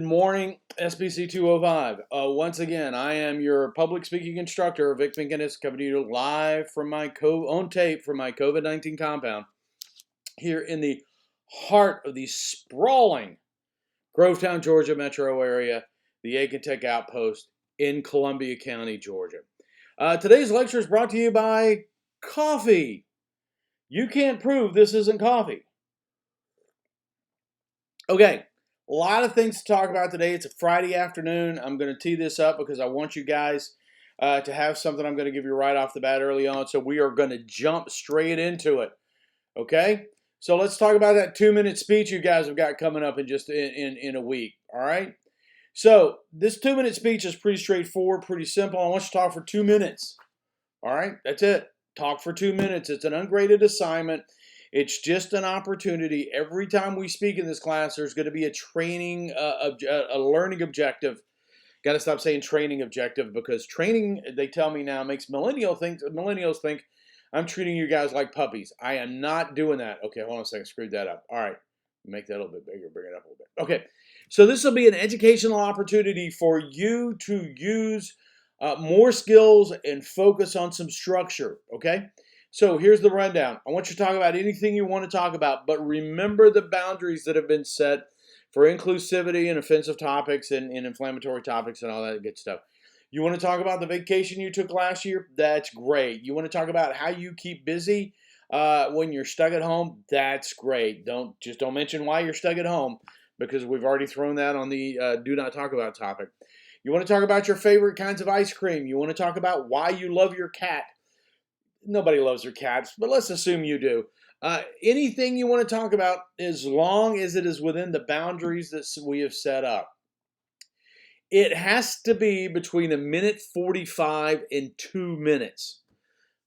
morning, SPC 205. Once again, I am your public speaking instructor, Vic Finkenis, coming to you live from my on tape from my COVID-19 compound here in the heart of the sprawling Grovetown, Georgia metro area, the Aiken Tech Outpost in Columbia County, Georgia. Today's lecture is brought to you by coffee. You can't prove this isn't coffee. Okay. A lot of things to talk about today. It's a Friday afternoon. I'm going to tee this up because I want you guys to have something I'm going to give you right off the bat early on. So we are going to jump straight into it. Okay? So let's talk about that 2-minute speech you guys have got coming up in just in a week. All right? So this 2-minute speech is pretty straightforward, pretty simple. I want you to talk for 2 minutes. All right? That's it. Talk for 2 minutes. It's an ungraded assignment. It's just an opportunity. Every time we speak in this class, there's going to be a training, a learning objective. Got to stop saying training objective because training, they tell me now, makes millennials think I'm treating you guys like puppies. I am not doing that. Okay, hold on a second. Screwed that up. All right. Make that a little bit bigger. Bring it up a little bit. Okay. So this will be an educational opportunity for you to use more skills and focus on some structure. Okay. So here's the rundown. I want you to talk about anything you want to talk about, but remember the boundaries that have been set for inclusivity and offensive topics and inflammatory topics and all that good stuff. You want to talk about the vacation you took last year? That's great. You want to talk about how you keep busy when you're stuck at home? That's great. Don't mention why you're stuck at home because we've already thrown that on the do not talk about topic. You want to talk about your favorite kinds of ice cream. You want to talk about why you love your cat. Nobody loves their cats, but let's assume you do. Anything you want to talk about, as long as it is within the boundaries that we have set up. It has to be between 1:45 and 2 minutes.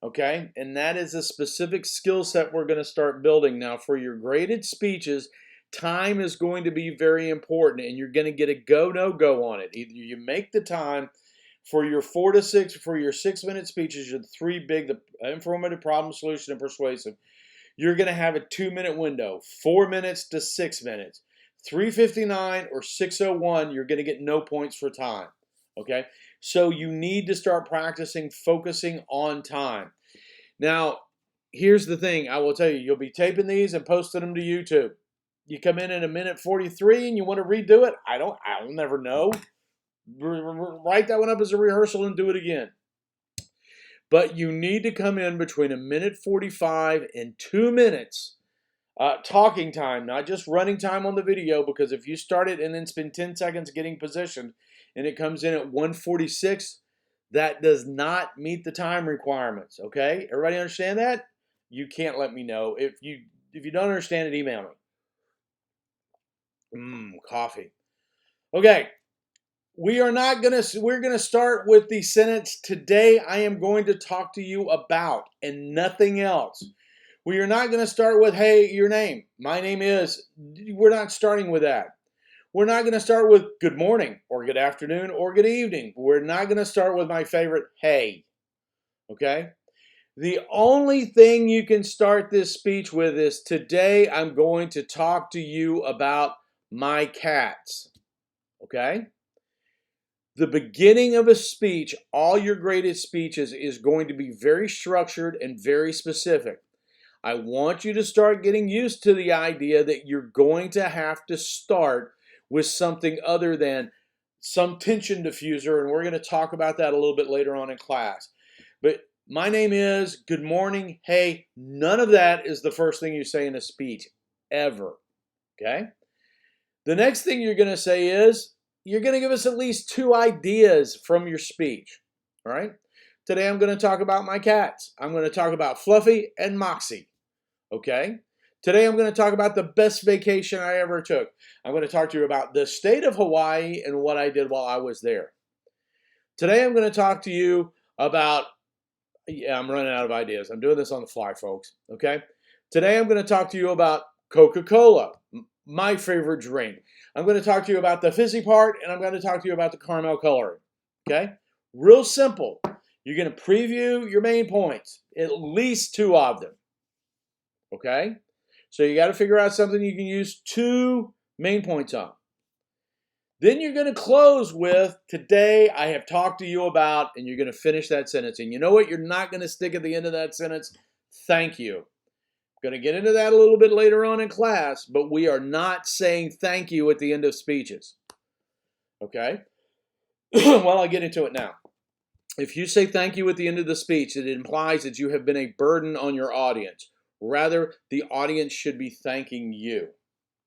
Okay? And that is a specific skill set we're going to start building. Now, for your graded speeches, time is going to be very important, and you're going to get a go, no go on it. Either you make the time. For your 4 to 6, for your 6-minute speeches, your 3 big, the informative, problem, solution, and persuasive, you're going to have a 2-minute window, 4 minutes to 6 minutes. 3:59 or 6:01, you're going to get no points for time. Okay? So you need to start practicing focusing on time. Now, here's the thing. I will tell you, you'll be taping these and posting them to YouTube. You come in at 1:43 and you want to redo it? I'll never know. Write that one up as a rehearsal and do it again. But you need to come in between 1:45 and 2 minutes talking time, not just running time on the video, because if you start it and then spend 10 seconds getting positioned and it comes in at 1:46, that does not meet the time requirements, okay? Everybody understand that? You can't let me know. If you don't understand it, email me. Coffee. Okay. We're going to start with the sentence, today I am going to talk to you about, and nothing else. We are not going to start with, hey, your name. My name is. We're not starting with that. We're not going to start with good morning or good afternoon or good evening. We're not going to start with my favorite, hey. Okay? The only thing you can start this speech with is, today I'm going to talk to you about my cats. Okay? The beginning of a speech, all your graded speeches, is going to be very structured and very specific. I want you to start getting used to the idea that you're going to have to start with something other than some tension diffuser, and we're going to talk about that a little bit later on in class. But my name is, good morning, hey, none of that is the first thing you say in a speech, ever. Okay? The next thing you're going to say is, you're going to give us at least 2 ideas from your speech, all right? Today I'm going to talk about my cats. I'm going to talk about Fluffy and Moxie, okay? Today I'm going to talk about the best vacation I ever took. I'm going to talk to you about the state of Hawaii and what I did while I was there. Today I'm going to talk to you about, I'm running out of ideas. I'm doing this on the fly, folks, okay? Today I'm going to talk to you about Coca-Cola, my favorite drink. I'm going to talk to you about the fizzy part, and I'm going to talk to you about the caramel coloring. Okay? Real simple. You're going to preview your main points, at least 2 of them. Okay? So you got to figure out something you can use 2 main points on. Then you're going to close with, today I have talked to you about, and you're going to finish that sentence. And you know what? You're not going to stick at the end of that sentence. Thank you. I'm going to get into that a little bit later on in class, but we are not saying thank you at the end of speeches. Okay? Well, I'll get into it now. If you say thank you at the end of the speech, it implies that you have been a burden on your audience. Rather, the audience should be thanking you.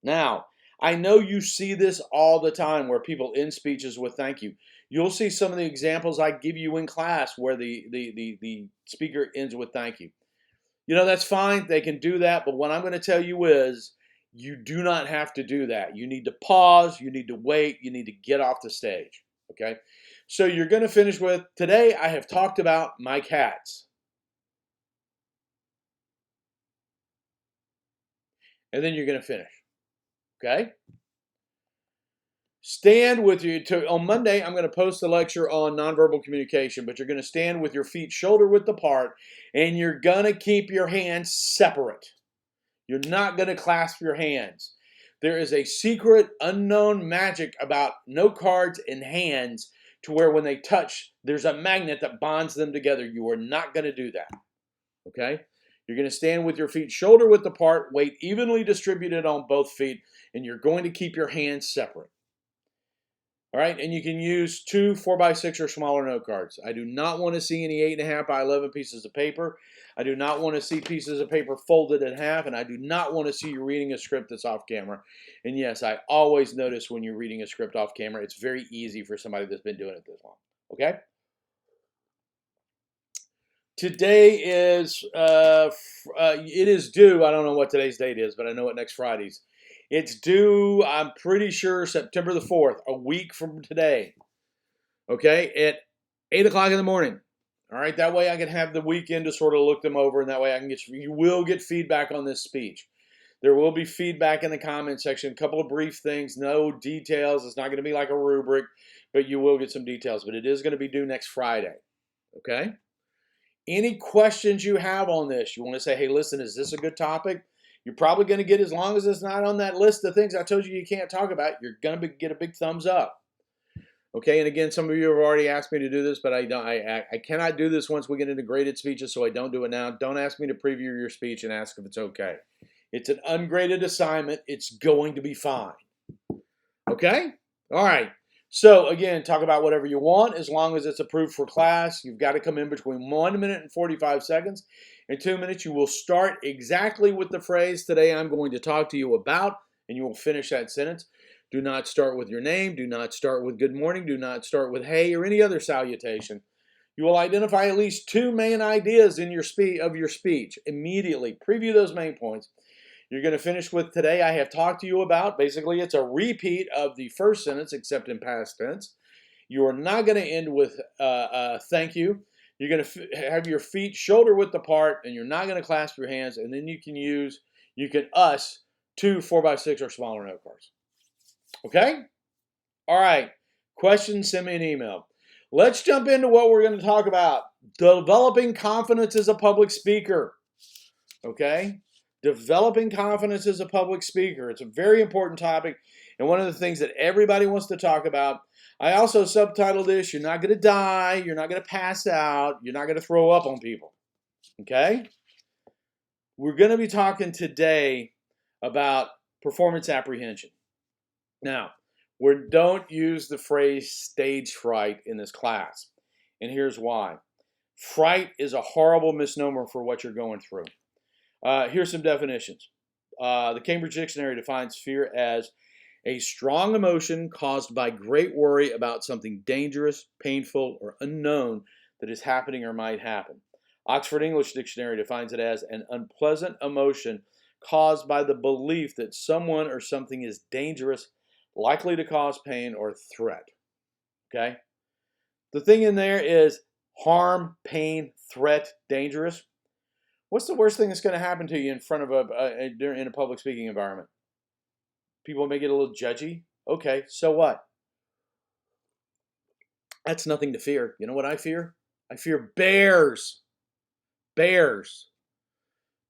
Now, I know you see this all the time where people end speeches with thank you. You'll see some of the examples I give you in class where the speaker ends with thank you. You know, that's fine. They can do that. But what I'm going to tell you is you do not have to do that. You need to pause. You need to wait. You need to get off the stage. Okay? So you're going to finish with, today I have talked about my cats. And then you're going to finish. Okay? Stand with you. On Monday, I'm going to post a lecture on nonverbal communication, but you're going to stand with your feet shoulder width apart, and you're going to keep your hands separate. You're not going to clasp your hands. There is a secret, unknown magic about note cards and hands to where when they touch, there's a magnet that bonds them together. You are not going to do that. Okay? You're going to stand with your feet shoulder width apart, weight evenly distributed on both feet, and you're going to keep your hands separate. All right, and you can use 2 4x6 or smaller note cards. I do not want to see any 8.5 by 11 pieces of paper. I do not want to see pieces of paper folded in half, and I do not want to see you reading a script that's off camera. And yes, I always notice when you're reading a script off camera, it's very easy for somebody that's been doing it this long. Okay? Today is, it is due, I don't know what today's date is, but I know what next Friday's. It's due, I'm pretty sure, September the 4th, a week from today. Okay, at 8 o'clock in the morning. All right, that way I can have the weekend to sort of look them over, and that way I can you will get feedback on this speech. There will be feedback in the comment section, a couple of brief things, no details. It's not going to be like a rubric, but you will get some details. But it is going to be due next Friday. Okay? Any questions you have on this, you want to say, hey, listen, is this a good topic? You're probably going to get, as long as it's not on that list of things I told you can't talk about, you're going to get a big thumbs up. Okay, and again, some of you have already asked me to do this, but I cannot do this once we get into graded speeches, so I don't do it now. Don't ask me to preview your speech and ask if it's okay. It's an ungraded assignment. It's going to be fine. Okay? All right. So, again, talk about whatever you want as long as it's approved for class. You've got to come in between 1 minute and 45 seconds. In 2 minutes, you will start exactly with the phrase, today I'm going to talk to you about, and you will finish that sentence. Do not start with your name. Do not start with good morning. Do not start with hey or any other salutation. You will identify at least 2 main ideas in your speech immediately. Preview those main points. You're going to finish with today I have talked to you about. Basically, it's a repeat of the first sentence except in past tense. You are not going to end with thank you. You're going to have your feet shoulder width apart, and you're not going to clasp your hands. And then you can 2 4x6 or smaller note cards. Okay? All right. Questions, send me an email. Let's jump into what we're going to talk about. Developing confidence as a public speaker. Okay? Developing confidence as a public speaker. It's a very important topic and one of the things that everybody wants to talk about. I also subtitled this, you're not going to die, you're not going to pass out, you're not going to throw up on people. Okay? We're going to be talking today about performance apprehension. Now, we don't use the phrase stage fright in this class, and here's why. Fright is a horrible misnomer for what you're going through. Here's some definitions. The Cambridge Dictionary defines fear as a strong emotion caused by great worry about something dangerous, painful, or unknown that is happening or might happen. Oxford English Dictionary defines it as an unpleasant emotion caused by the belief that someone or something is dangerous, likely to cause pain or threat. Okay? The thing in there is harm, pain, threat, dangerous. What's the worst thing that's going to happen to you in front of in a public speaking environment? People may get a little judgy. Okay, so what? That's nothing to fear. You know what I fear? I fear bears. Bears.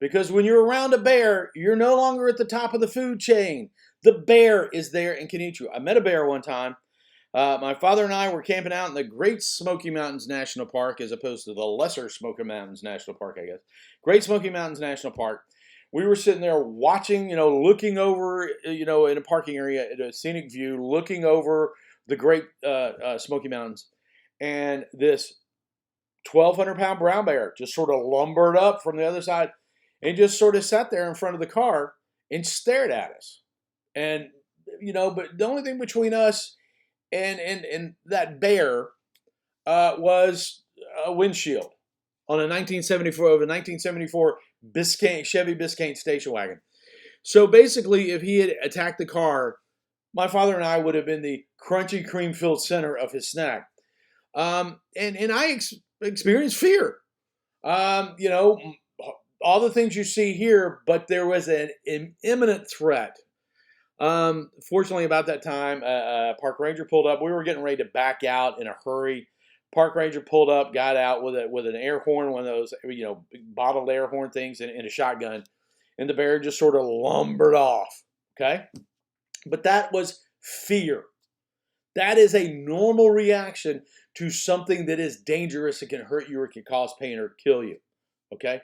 Because when you're around a bear, you're no longer at the top of the food chain. The bear is there and can eat you. I met a bear one time. My father and I were camping out in the Great Smoky Mountains National Park, as opposed to the Lesser Smoky Mountains National Park, I guess. Great Smoky Mountains National Park. We were sitting there watching, looking over, in a parking area at a scenic view, looking over the Great Smoky Mountains. And this 1,200-pound brown bear just sort of lumbered up from the other side and just sort of sat there in front of the car and stared at us. And, but the only thing between us and that bear was a windshield on a 1974 Chevy Biscayne station wagon. So basically, if he had attacked the car, my father and I would have been the crunchy cream-filled center of his snack. And I experienced fear. All the things you see here, but there was an imminent threat. Fortunately, about that time, park ranger pulled up. We were getting ready to back out in a hurry. Park ranger pulled up, got out with an air horn, one of those bottled air horn things, and a shotgun, and the bear just sort of lumbered off. Okay, but that was fear. That is a normal reaction to something that is dangerous and can hurt you or can cause pain or kill you. Okay.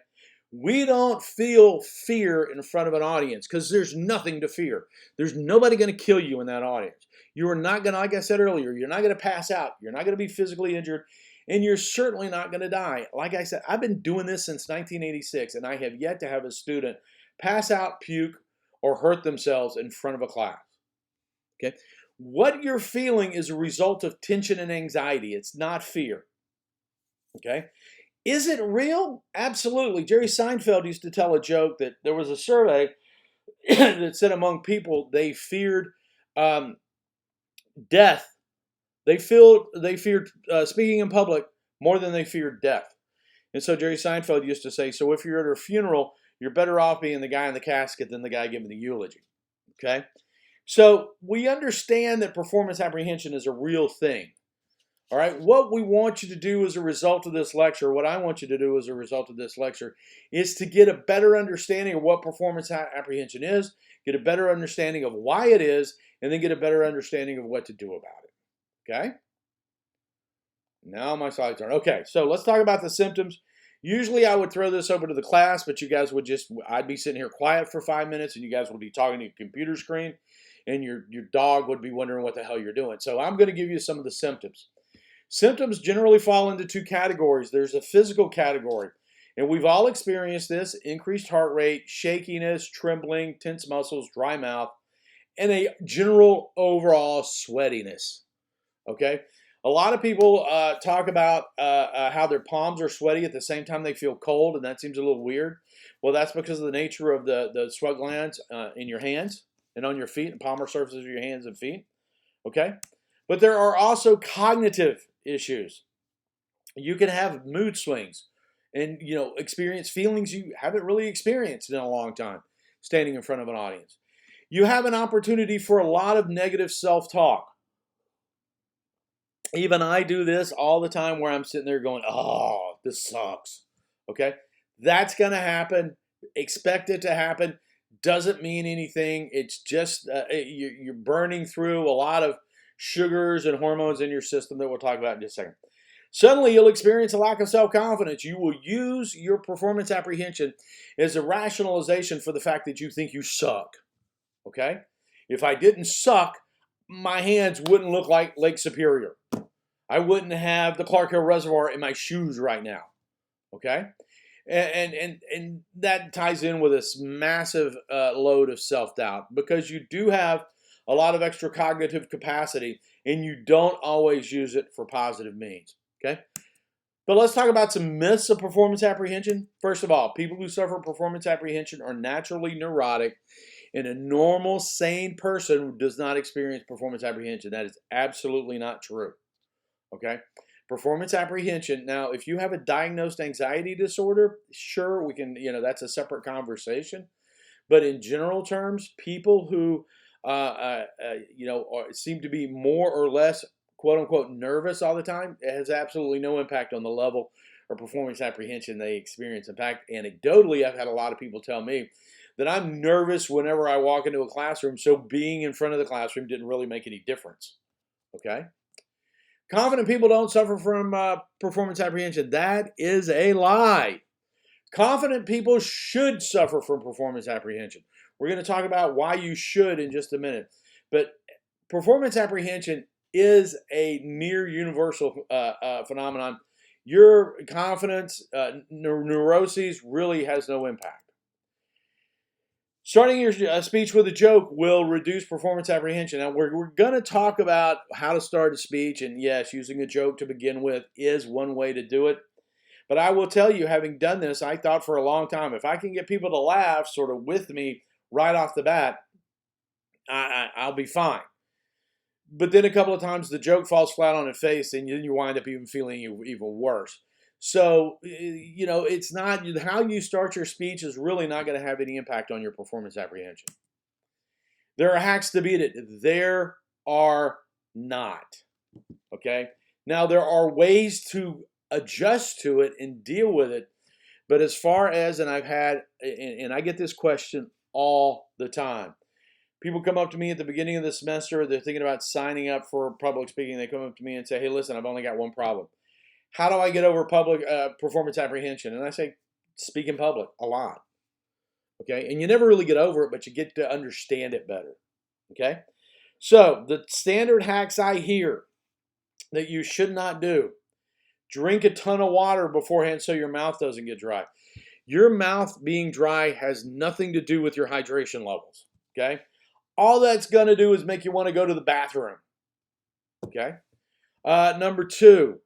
We don't feel fear in front of an audience because there's nothing to fear. There's nobody going to kill you in that audience. You are not going to, like I said earlier, you're not going to pass out. You're not going to be physically injured, and you're certainly not going to die. Like I said, I've been doing this since 1986, and I have yet to have a student pass out, puke, or hurt themselves in front of a class. Okay? What you're feeling is a result of tension and anxiety. It's not fear. Okay? Is it real? Absolutely. Jerry Seinfeld used to tell a joke that there was a survey that said among people they feared death. They feared speaking in public more than they feared death. And so Jerry Seinfeld used to say, so if you're at a funeral, you're better off being the guy in the casket than the guy giving the eulogy. Okay? So we understand that performance apprehension is a real thing. All right, what we want you to do as a result of this lecture, what I want you to do as a result of this lecture, is to get a better understanding of what performance apprehension is, get a better understanding of why it is, and then get a better understanding of what to do about it. Okay? Now my slides are okay. So let's talk about the symptoms. Usually I would throw this over to the class, but you guys would I'd be sitting here quiet for 5 minutes, and you guys would be talking to your computer screen, and your dog would be wondering what the hell you're doing. So I'm going to give you some of the symptoms. Symptoms generally fall into two categories. There's a physical category, and we've all experienced this: increased heart rate, shakiness, trembling, tense muscles, dry mouth, and a general overall sweatiness. Okay? A lot of people talk about how their palms are sweaty at the same time they feel cold, and that seems a little weird. Well, that's because of the nature of the sweat glands in your hands and on your feet, and palmar surfaces of your hands and feet. Okay? But there are also cognitive issues. You can have mood swings and experience feelings you haven't really experienced in a long time standing in front of an audience. You have an opportunity for a lot of negative self-talk. Even I do this all the time where I'm sitting there going, oh, this sucks. Okay? That's going to happen. Expect it to happen. Doesn't mean anything. It's just you're burning through a lot of sugars and hormones in your system that we'll talk about in just a second. Suddenly, you'll experience a lack of self-confidence. You will use your performance apprehension as a rationalization for the fact that you think you suck. Okay? If I didn't suck, my hands wouldn't look like Lake Superior. I wouldn't have the Clark Hill Reservoir in my shoes right now. Okay? And that ties in with this massive load of self-doubt, because you do have a lot of extra cognitive capacity, and you don't always use it for positive means. Okay? But let's talk about some myths of performance apprehension. First of all, people who suffer performance apprehension are naturally neurotic, and a normal, sane person does not experience performance apprehension. That is absolutely not true. Okay? Performance apprehension. Now, if you have a diagnosed anxiety disorder, sure, we can, that's a separate conversation. But in general terms, people who seem to be more or less, quote unquote, nervous all the time, it has absolutely no impact on the level of performance apprehension they experience. In fact, anecdotally, I've had a lot of people tell me that I'm nervous whenever I walk into a classroom, so being in front of the classroom didn't really make any difference. Okay? Confident people don't suffer from performance apprehension. That is a lie. Confident people should suffer from performance apprehension. We're going to talk about why you should in just a minute. But performance apprehension is a near universal phenomenon. Your confidence, neuroses really has no impact. Starting your speech with a joke will reduce performance apprehension. Now, we're going to talk about how to start a speech, and yes, using a joke to begin with is one way to do it. But I will tell you, having done this, I thought for a long time, if I can get people to laugh sort of with me right off the bat, I'll be fine. But then a couple of times the joke falls flat on its face, and then you wind up even feeling even worse. So, it's not how you start your speech is really not going to have any impact on your performance apprehension. There are hacks to beat it. There are not. Okay? Now, there are ways to adjust to it and deal with it. But as far as, and I get this question all the time. People come up to me at the beginning of the semester, they're thinking about signing up for public speaking. They come up to me and say, hey, listen, I've only got one problem. How do I get over public performance apprehension? And I say, speak in public a lot. Okay? And you never really get over it, but you get to understand it better. Okay? So the standard hacks I hear that you should not do: drink a ton of water beforehand so your mouth doesn't get dry. Your mouth being dry has nothing to do with your hydration levels. Okay? All that's going to do is make you want to go to the bathroom. Okay? Number 2,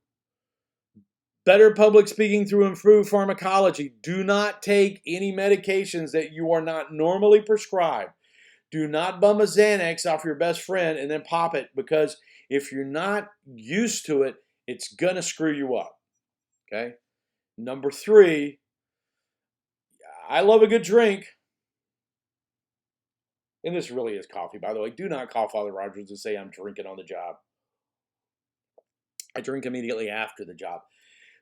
better public speaking through improved pharmacology. Do not take any medications that you are not normally prescribed. Do not bum a Xanax off your best friend and then pop it, because if you're not used to it, it's going to screw you up. Okay? Number 3, I love a good drink. And this really is coffee, by the way. Do not call Father Rogers and say I'm drinking on the job. I drink immediately after the job.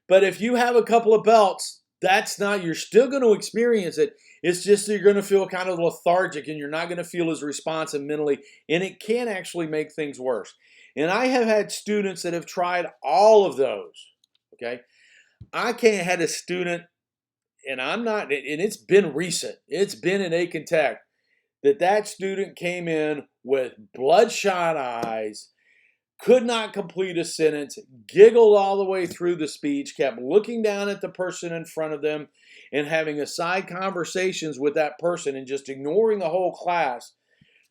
But if you have a couple of belts, you're still going to experience it. It's just that you're going to feel kind of lethargic and you're not going to feel as responsive mentally. And it can actually make things worse. And I have had students that have tried all of those. Okay. I had a student, and it's been recent. It's been in Aiken Tech. That student came in with bloodshot eyes, could not complete a sentence, giggled all the way through the speech, kept looking down at the person in front of them and having aside conversations with that person and just ignoring the whole class.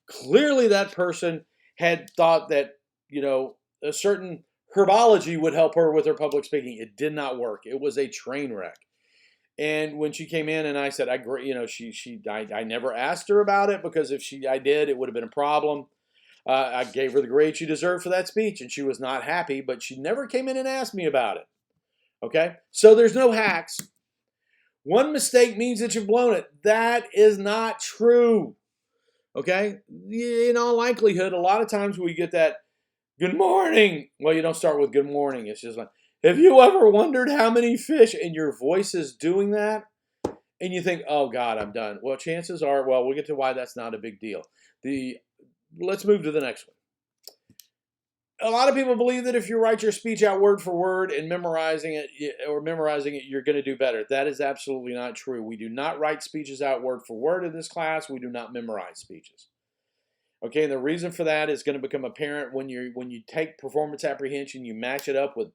Clearly that person had thought that, a certain herbology would help her with her public speaking. It did not work. It was a train wreck. And when she came in and I said, I never asked her about it, because if I did, it would have been a problem. I gave her the grade she deserved for that speech, and she was not happy, but she never came in and asked me about it. Okay? So there's no hacks. One mistake means that you've blown it. That is not true. Okay? In all likelihood, a lot of times we get that, good morning. Well, you don't start with good morning. It's just like, have you ever wondered how many fish? And your voice is doing that, and you think, oh God, I'm done. Well, chances are, we'll get to why that's not a big deal. Let's move to the next one. A lot of people believe that if you write your speech out word for word and memorizing it, you're going to do better. That is absolutely not true. We do not write speeches out word for word in this class. We do not memorize speeches. Okay, and the reason for that is going to become apparent when you take performance apprehension, you match it up with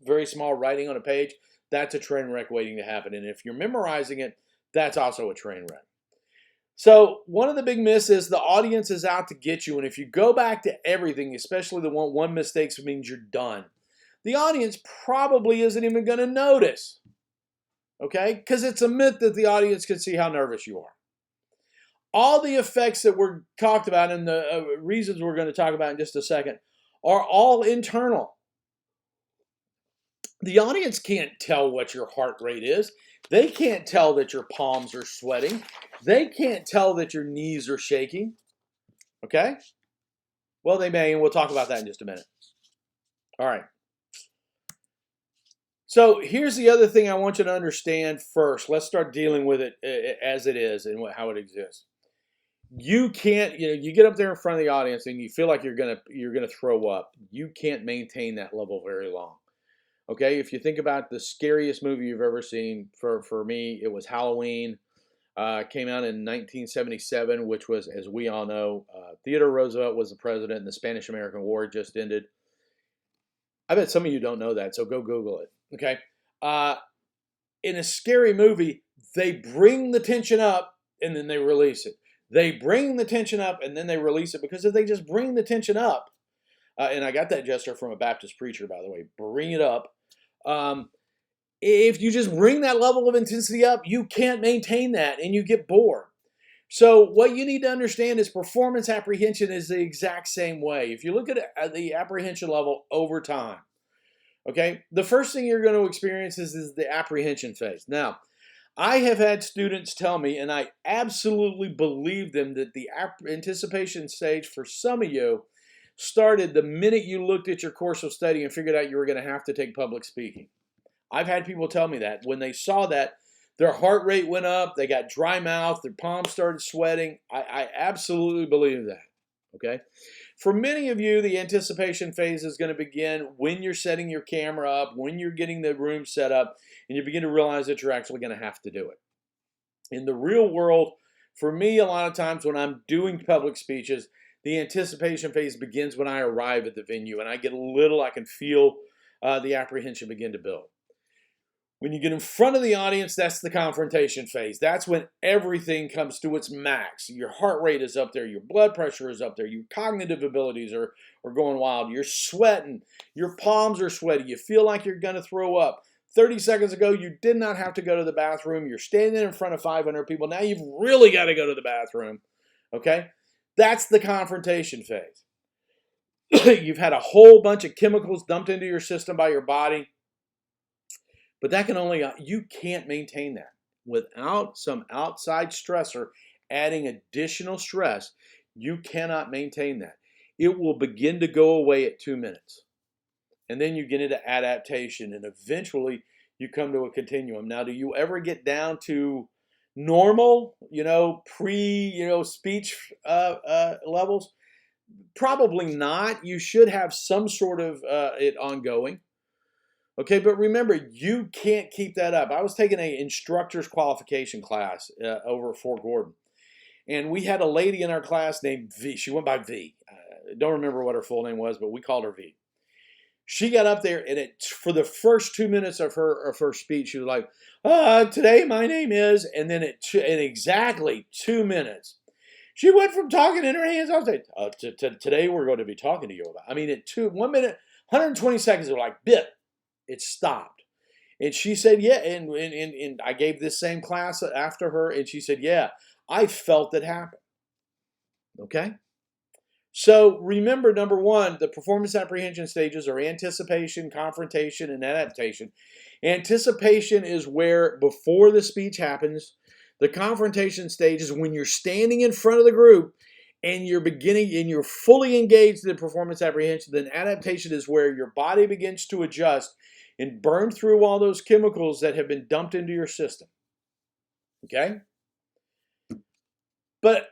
very small writing on a page. That's a train wreck waiting to happen. And if you're memorizing it, that's also a train wreck. So one of the big myths is the audience is out to get you. And if you go back to everything, especially the one mistake means you're done, the audience probably isn't even going to notice. Okay? Because it's a myth that the audience can see how nervous you are. All the effects that were talked about and the reasons we're going to talk about in just a second are all internal. The audience can't tell what your heart rate is. They can't tell that your palms are sweating. They can't tell that your knees are shaking. Okay? Well, they may, and we'll talk about that in just a minute. All right. So here's the other thing I want you to understand first. Let's start dealing with it as it is and how it exists. You can't, you get up there in front of the audience and you feel like you're gonna throw up. You can't maintain that level very long. Okay, if you think about the scariest movie you've ever seen, for me, it was Halloween. Came out in 1977, which was, as we all know, Theodore Roosevelt was the president, and the Spanish-American War just ended. I bet some of you don't know that, so go Google it. Okay, uh, in a scary movie, they bring the tension up and then they release it. They bring the tension up and then they release it, because if they just bring the tension up, and I got that gesture from a Baptist preacher, by the way, bring it up. Um, if you just bring that level of intensity up, you can't maintain that and you get bored. So what you need to understand is performance apprehension is the exact same way. If you look at the apprehension level over time, okay, the first thing you're going to experience is the apprehension phase. Now, I have had students tell me, and I absolutely believe them, that the anticipation stage for some of you started the minute you looked at your course of study and figured out you were going to have to take public speaking. I've had people tell me that when they saw that, their heart rate went up, they got dry mouth, their palms started sweating. I absolutely believe that, okay? For many of you, the anticipation phase is going to begin when you're setting your camera up, when you're getting the room set up, and you begin to realize that you're actually going to have to do it. In the real world, for me, a lot of times when I'm doing public speeches, the anticipation phase begins when I arrive at the venue, and I can feel the apprehension begin to build. When you get in front of the audience, that's the confrontation phase. That's when everything comes to its max. Your heart rate is up there. Your blood pressure is up there. Your cognitive abilities are going wild. You're sweating. Your palms are sweaty. You feel like you're going to throw up. 30 seconds ago, you did not have to go to the bathroom. You're standing in front of 500 people. Now you've really got to go to the bathroom. Okay? That's the confrontation phase. You've had a whole bunch of chemicals dumped into your system by your body. But you can't maintain that. Without some outside stressor adding additional stress, you cannot maintain that. It will begin to go away at 2 minutes. And then you get into adaptation, and eventually you come to a continuum. Now, do you ever get down to normal, speech levels? Probably not. You should have some sort of it ongoing. Okay, but remember, you can't keep that up. I was taking an instructor's qualification class over at Fort Gordon. And we had a lady in our class named V. She went by V. Don't remember what her full name was, but we called her V. She got up there, and for the first 2 minutes of her speech, she was like, today my name is, and then in exactly 2 minutes, she went from talking in her hands. I was like, today we're going to be talking to you about. I mean, at 1 minute, 120 seconds, they were like, bip. It stopped. And she said, yeah, and I gave this same class after her, and she said, yeah, I felt it happen. Okay? So remember, number one, the performance apprehension stages are anticipation, confrontation, and adaptation. Anticipation is where, before the speech happens, the confrontation stage is when you're standing in front of the group and you're fully engaged in performance apprehension. Then adaptation is where your body begins to adjust and burn through all those chemicals that have been dumped into your system. Okay? But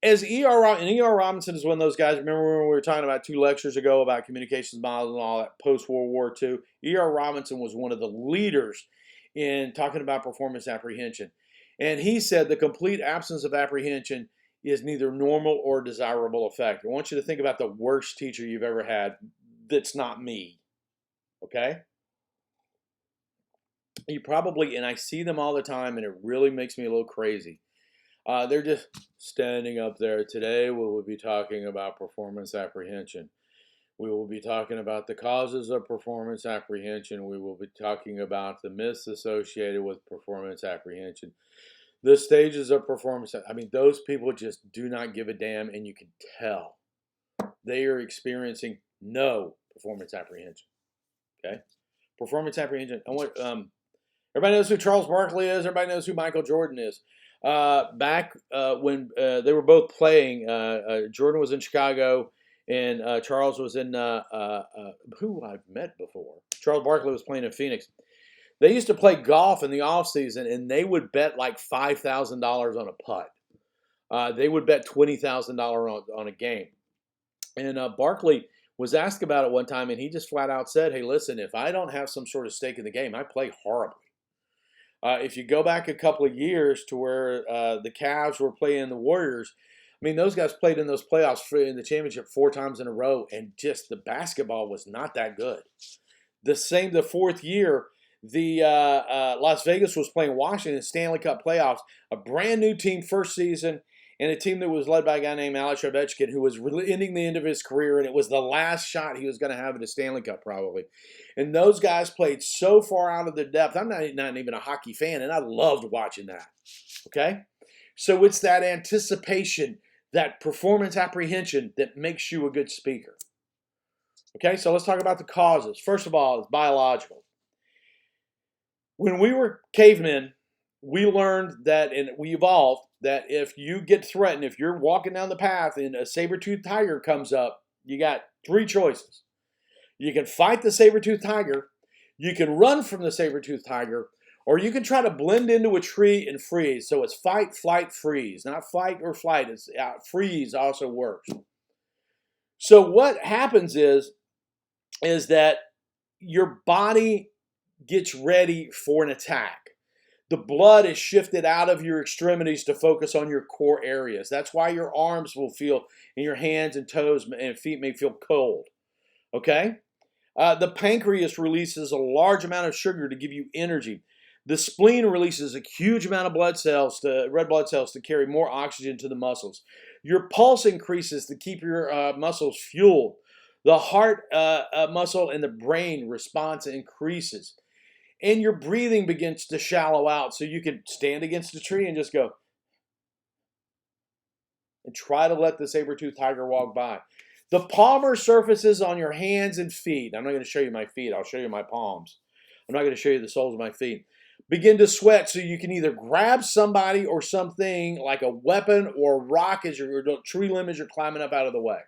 as E.R. Robinson is one of those guys, remember when we were talking about 2 lectures ago about communications models and all that post-World War II? E.R. Robinson was one of the leaders in talking about performance apprehension. And he said the complete absence of apprehension is neither normal or desirable effect. I want you to think about the worst teacher you've ever had that's not me. Okay? You probably, and I see them all the time, and it really makes me a little crazy. They're just standing up there. Today we will be talking about performance apprehension. We will be talking about the causes of performance apprehension. We will be talking about the myths associated with performance apprehension. The stages of performance. I mean, those people just do not give a damn, and you can tell they are experiencing no performance apprehension. Okay? Performance apprehension. Everybody knows who Charles Barkley is. Everybody knows who Michael Jordan is. Back when they were both playing, Jordan was in Chicago, and Charles was in who I've met before. Charles Barkley was playing in Phoenix. They used to play golf in the off season, and they would bet like $5,000 on a putt. They would bet $20,000 on a game. And Barkley was asked about it one time, and he just flat out said, "Hey, listen, if I don't have some sort of stake in the game, I play horribly." If you go back a couple of years to where the Cavs were playing the Warriors, I mean, those guys played in those playoffs in the championship 4 times in a row, and just the basketball was not that good. The fourth year, the Las Vegas was playing Washington Stanley Cup playoffs, a brand new team first season, and a team that was led by a guy named Alex Ovechkin, who was really ending the end of his career, and it was the last shot he was going to have at a Stanley Cup probably. And those guys played so far out of their depth. I'm not even a hockey fan, and I loved watching that. Okay? So it's that anticipation, that performance apprehension that makes you a good speaker. Okay, so let's talk about the causes. First of all, it's biological. When we were cavemen, we learned that, and we evolved, that if you get threatened, if you're walking down the path and a saber-toothed tiger comes up, you got 3 choices. You can fight the saber-toothed tiger, you can run from the saber-toothed tiger, or you can try to blend into a tree and freeze. So it's fight, flight, freeze. Not fight or flight. It's freeze also works. So what happens is that your body gets ready for an attack. The blood is shifted out of your extremities to focus on your core areas. That's why your arms will feel, and your hands and toes and feet may feel cold. Okay? The pancreas releases a large amount of sugar to give you energy. The spleen releases a huge amount of red blood cells to carry more oxygen to the muscles. Your pulse increases to keep your muscles fueled. The heart muscle and the brain response increases. And your breathing begins to shallow out, so you can stand against a tree and just go and try to let the saber-toothed tiger walk by. The palmar surfaces on your hands and feet. I'm not going to show you my feet. I'll show you my palms. I'm not going to show you the soles of my feet. Begin to sweat, so you can either grab somebody or something like a weapon or a rock as your tree limb as you're climbing up out of the way.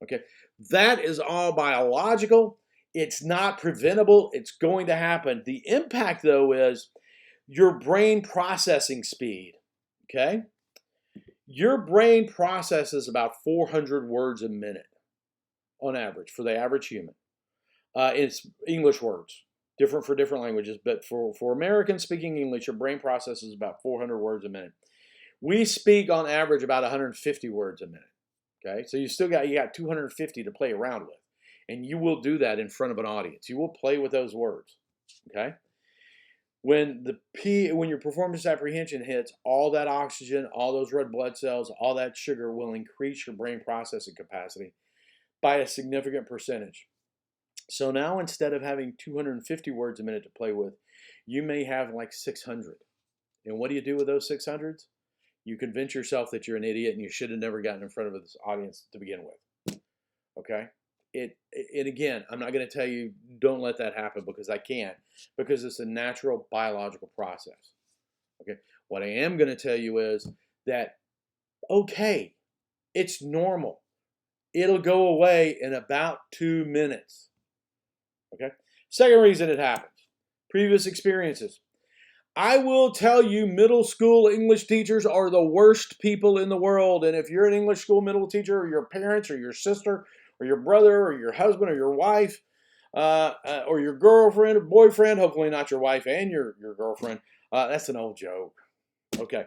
Okay, that is all biological. It's not preventable. It's going to happen. The impact, though, is your brain processing speed. Okay, your brain processes about 400 words a minute on average for the average human. It's English words. Different for different languages, but for Americans speaking English, your brain processes about 400 words a minute. We speak on average about 150 words a minute. Okay, so you got 250 to play around with, and you will do that in front of an audience. You will play with those words. Okay, when your performance apprehension hits, all that oxygen, all those red blood cells, all that sugar will increase your brain processing capacity by a significant percentage. So now instead of having 250 words a minute to play with, you may have like 600. And what do you do with those 600s? You convince yourself that you're an idiot and you should have never gotten in front of this audience to begin with. Okay? And again, I'm not going to tell you don't let that happen, because I can't, because it's a natural biological process. Okay? What I am going to tell you is that, okay, it's normal. It'll go away in about 2 minutes. Okay. Second reason it happens, previous experiences. I will tell you, middle school English teachers are the worst people in the world. And if you're an English school middle teacher, or your parents, or your sister, or your brother, or your husband, or your wife, or your girlfriend or boyfriend, hopefully not your wife and your girlfriend, that's an old joke. Okay.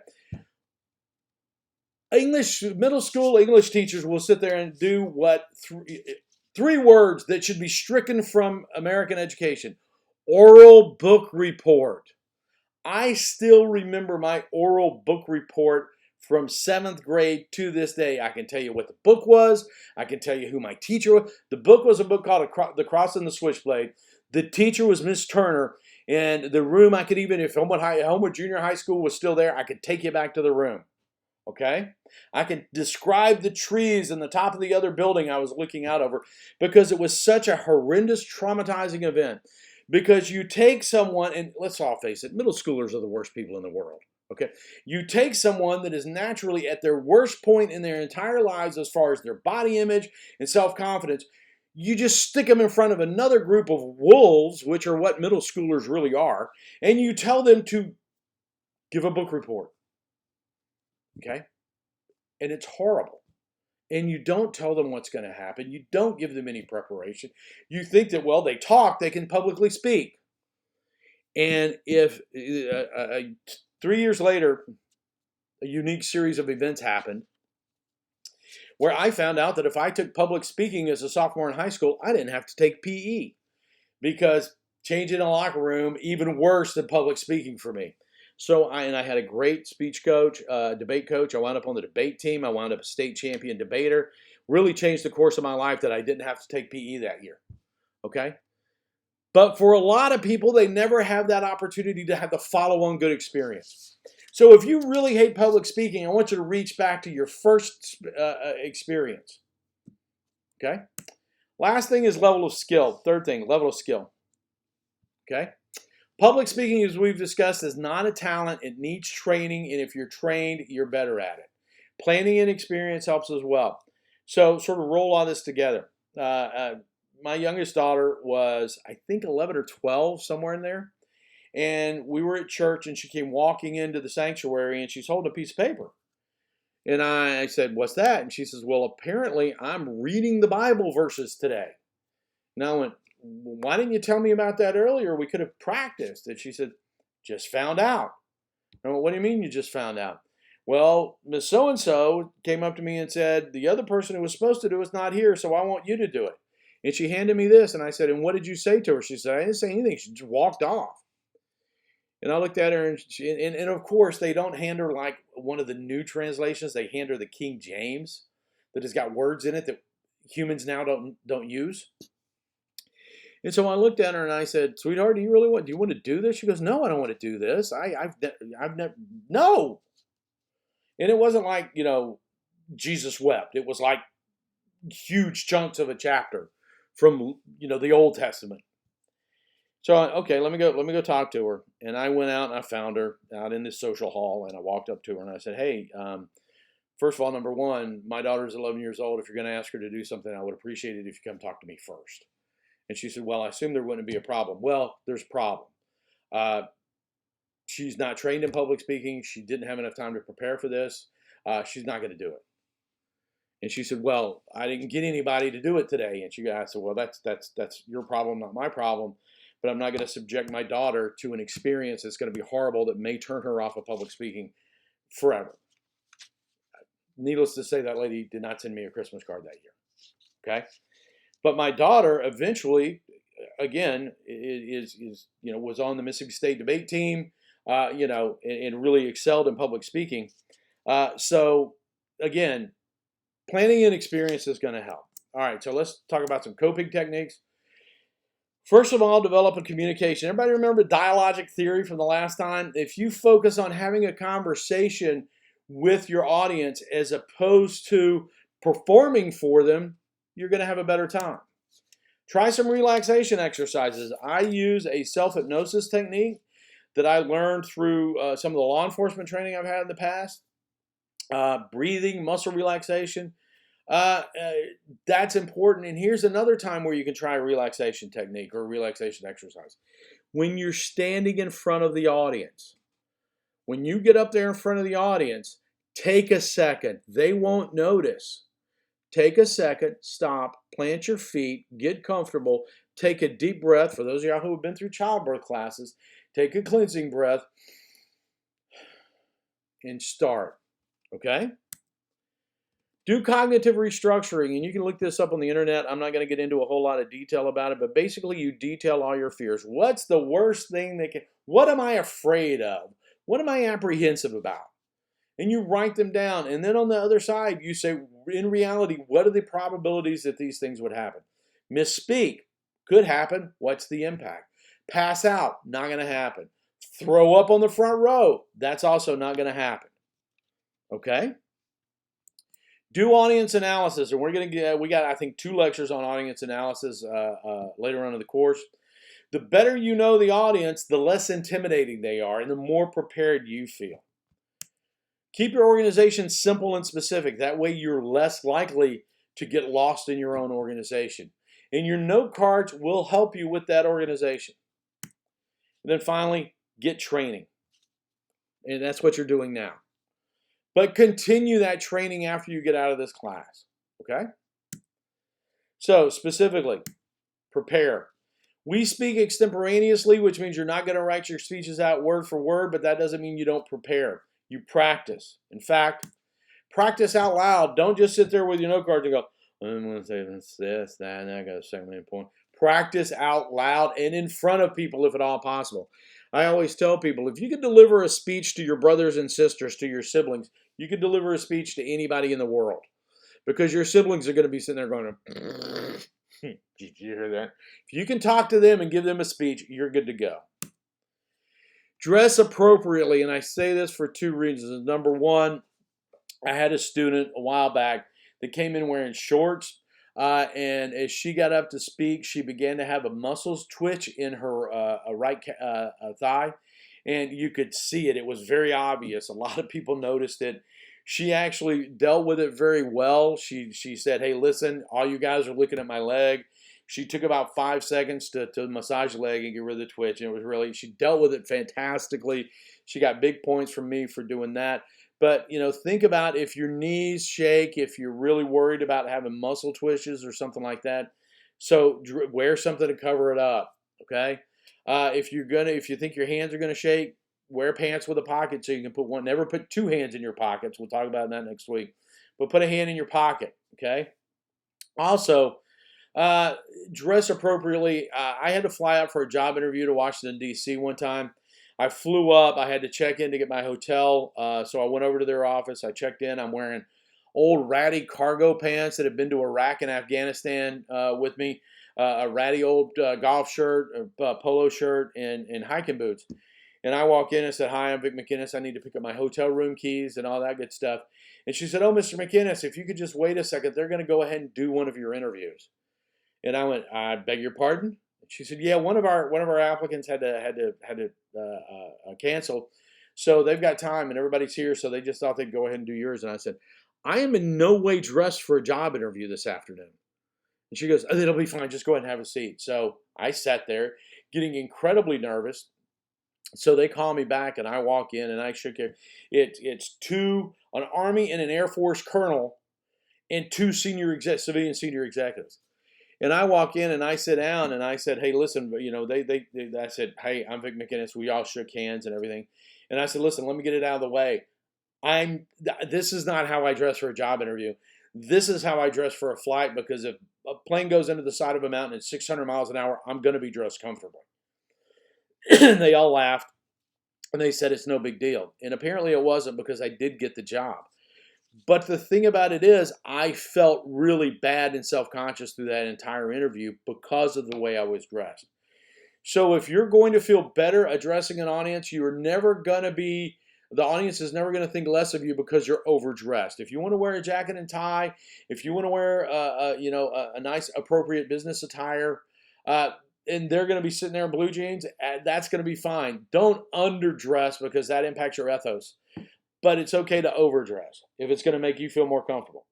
Middle school English teachers will sit there and do what 3 words that should be stricken from American education. Oral book report. I still remember my oral book report from 7th grade to this day. I can tell you what the book was. I can tell you who my teacher was. The book was a book called The Cross and the Switchblade. The teacher was Miss Turner. And the room, I could even, if Homewood Junior High School was still there, I could take you back to the room. Okay? I can describe the trees in the top of the other building I was looking out over, because it was such a horrendous, traumatizing event. Because you take someone, and let's all face it, middle schoolers are the worst people in the world. Okay? You take someone that is naturally at their worst point in their entire lives as far as their body image and self-confidence. You just stick them in front of another group of wolves, which are what middle schoolers really are, and you tell them to give a book report. Okay? And it's horrible. And you don't tell them what's going to happen. You don't give them any preparation. You think that, well, they talk, they can publicly speak. And if 3 years later, a unique series of events happened where I found out that if I took public speaking as a sophomore in high school, I didn't have to take PE because changing a locker room, even worse than public speaking for me. So I had a great speech coach, debate coach. I wound up on the debate team. I wound up a state champion debater. Really changed the course of my life that I didn't have to take PE that year. Okay? But for a lot of people, they never have that opportunity to have the follow-on good experience. So if you really hate public speaking, I want you to reach back to your first experience. Okay? Last thing is level of skill. Third thing, level of skill. Okay? Public speaking, as we've discussed, is not a talent. It needs training, and if you're trained, you're better at it. Planning and experience helps as well. So sort of roll all this together. My youngest daughter was, I think, 11 or 12, somewhere in there. And we were at church, and she came walking into the sanctuary, and she's holding a piece of paper. And I said, "What's that?" And she says, "Well, apparently I'm reading the Bible verses today." And I went, "Why didn't you tell me about that earlier? We could have practiced." And she said, "Just found out." I went, "What do you mean you just found out?" "Well, Miss So-and-so came up to me and said, the other person who was supposed to do it's not here, so I want you to do it." And she handed me this, and I said, "And what did you say to her?" She said, "I didn't say anything. She just walked off." And I looked at her, and of course, they don't hand her like one of the new translations. They hand her the King James that has got words in it that humans now don't use. And so I looked at her and I said, "Sweetheart, do you want to do this?" She goes, "No, I don't want to do this. I've never, no." And it wasn't like, Jesus wept. It was like huge chunks of a chapter from, the Old Testament. So, okay, let me go talk to her. And I went out and I found her out in this social hall, and I walked up to her and I said, "Hey, first of all, number one, my daughter's 11 years old. If you're going to ask her to do something, I would appreciate it if you come talk to me first." And she said, "Well, I assume there wouldn't be a problem." "Well, there's a problem. She's not trained in public speaking. She didn't have enough time to prepare for this. She's not going to do it." And she said, "Well, I didn't get anybody to do it today." And I said, "Well, that's your problem, not my problem. But I'm not going to subject my daughter to an experience that's going to be horrible that may turn her off of public speaking forever." Needless to say, that lady did not send me a Christmas card that year. Okay? But my daughter eventually, again, was on the Mississippi State debate team, and really excelled in public speaking. So again, planning and experience is going to help. All right, so let's talk about some coping techniques. First of all, develop a communication. Everybody remember dialogic theory from the last time? If you focus on having a conversation with your audience as opposed to performing for them, you're going to have a better time. Try some relaxation exercises. I use a self-hypnosis technique that I learned through some of the law enforcement training I've had in the past. Breathing, muscle relaxation. That's important. And here's another time where you can try a relaxation technique or a relaxation exercise. When you're standing in front of the audience, when you get up there in front of the audience, take a second. They won't notice. Take a second, stop, plant your feet, get comfortable, take a deep breath. For those of y'all who have been through childbirth classes, take a cleansing breath and start. Okay? Do cognitive restructuring, and you can look this up on the internet. I'm not going to get into a whole lot of detail about it, but basically you detail all your fears. What's the worst thing what am I afraid of? What am I apprehensive about? And you write them down. And then on the other side, you say, in reality, what are the probabilities that these things would happen? Misspeak, could happen. What's the impact? Pass out, not going to happen. Throw up on the front row, that's also not going to happen. Okay? Do audience analysis, and we got, I think, 2 lectures on audience analysis later on in the course. The better you know the audience, the less intimidating they are, and the more prepared you feel. Keep your organization simple and specific. That way you're less likely to get lost in your own organization. And your note cards will help you with that organization. And then finally, get training. And that's what you're doing now. But continue that training after you get out of this class. Okay? So, specifically, prepare. We speak extemporaneously, which means you're not going to write your speeches out word for word, but that doesn't mean you don't prepare. You practice. In fact, practice out loud. Don't just sit there with your note cards and go, I'm going to say this, that, and I got a second point. Practice out loud and in front of people if at all possible. I always tell people, if you could deliver a speech to your brothers and sisters, to your siblings, you could deliver a speech to anybody in the world. Because your siblings are going to be sitting there going, did you hear that? If you can talk to them and give them a speech, you're good to go. Dress appropriately, and I say this for two reasons. Number one, I had a student a while back that came in wearing shorts, and as she got up to speak, she began to have a muscles twitch in her right thigh, and you could see it. It was very obvious. A lot of people noticed it. She actually dealt with it very well. She said, hey, listen, all you guys are looking at my leg. She took about 5 seconds to massage the leg and get rid of the twitch. And it was really, she dealt with it fantastically. She got big points from me for doing that. But, you know, think about if your knees shake, if you're really worried about having muscle twitches or something like that. So wear something to cover it up, okay? If you think your hands are going to shake, wear pants with a pocket so you can put one. Never put two hands in your pockets. We'll talk about that next week. But put a hand in your pocket, okay? Also, dress appropriately. I had to fly out for a job interview to Washington, D.C. one time. I flew up. I had to check in to get my hotel. So I went over to their office. I checked in. I'm wearing old ratty cargo pants that have been to Iraq and Afghanistan with me. A ratty old golf shirt, polo shirt, and hiking boots. And I walk in and said, hi, I'm Vic McInnes. I need to pick up my hotel room keys and all that good stuff. And she said, oh, Mr. McInnes, if you could just wait a second, they're going to go ahead and do one of your interviews. And I went, I beg your pardon? She said, yeah, one of our applicants had to cancel. So they've got time and everybody's here. So they just thought they'd go ahead and do yours. And I said, I am in no way dressed for a job interview this afternoon. And she goes, oh, it'll be fine. Just go ahead and have a seat. So I sat there getting incredibly nervous. So they call me back and I walk in and I shook it. It's an Army and an Air Force colonel and two civilian senior executives. And I walk in and I sit down and I said, hey, listen, you know, I said, hey, I'm Vic McInnes. We all shook hands and everything. And I said, listen, let me get it out of the way. This is not how I dress for a job interview. This is how I dress for a flight, because if a plane goes into the side of a mountain at 600 miles an hour, I'm going to be dressed comfortably. And they all laughed and they said it's no big deal. And apparently it wasn't, because I did get the job. But the thing about it is, I felt really bad and self-conscious through that entire interview because of the way I was dressed. So if you're going to feel better addressing an audience, the audience is never going to think less of you because you're overdressed. If you want to wear a jacket and tie, if you want to wear a nice appropriate business attire, and they're going to be sitting there in blue jeans, that's going to be fine. Don't underdress, because that impacts your ethos. But it's okay to overdress if it's going to make you feel more comfortable.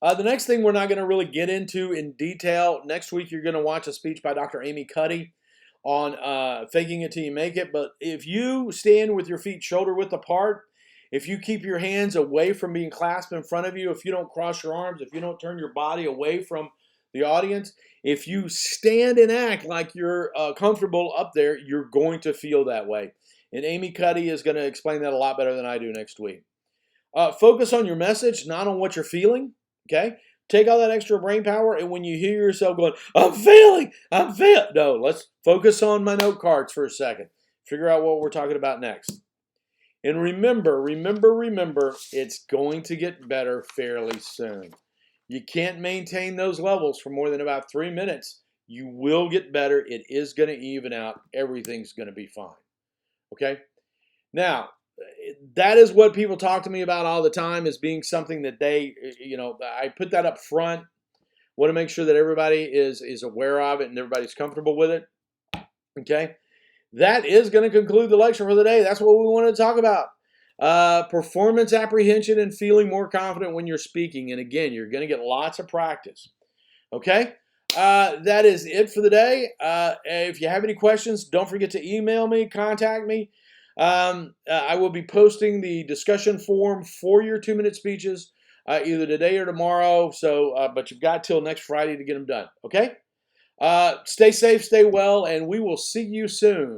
The next thing we're not going to really get into in detail. Next week, you're going to watch a speech by Dr. Amy Cuddy on faking it till you make it. But if you stand with your feet shoulder width apart, if you keep your hands away from being clasped in front of you, if you don't cross your arms, if you don't turn your body away from the audience, if you stand and act like you're comfortable up there, you're going to feel that way. And Amy Cuddy is going to explain that a lot better than I do next week. Focus on your message, not on what you're feeling. Okay? Take all that extra brain power, and when you hear yourself going, I'm failing. No, let's focus on my note cards for a second. Figure out what we're talking about next. And remember, it's going to get better fairly soon. You can't maintain those levels for more than about 3 minutes. You will get better. It is going to even out. Everything's going to be fine. Okay? Now, that is what people talk to me about all the time, as being something that they, I put that up front. Want to make sure that everybody is aware of it and everybody's comfortable with it. Okay? That is going to conclude the lecture for the day. That's what we wanted to talk about. performance apprehension and feeling more confident when you're speaking. And again, you're going to get lots of practice. Okay? That is it for the day. If you have any questions, don't forget to email me, contact me. I will be posting the discussion form for your 2-minute speeches either today or tomorrow. So, but you've got till next Friday to get them done. Okay? Stay safe, stay well, and we will see you soon.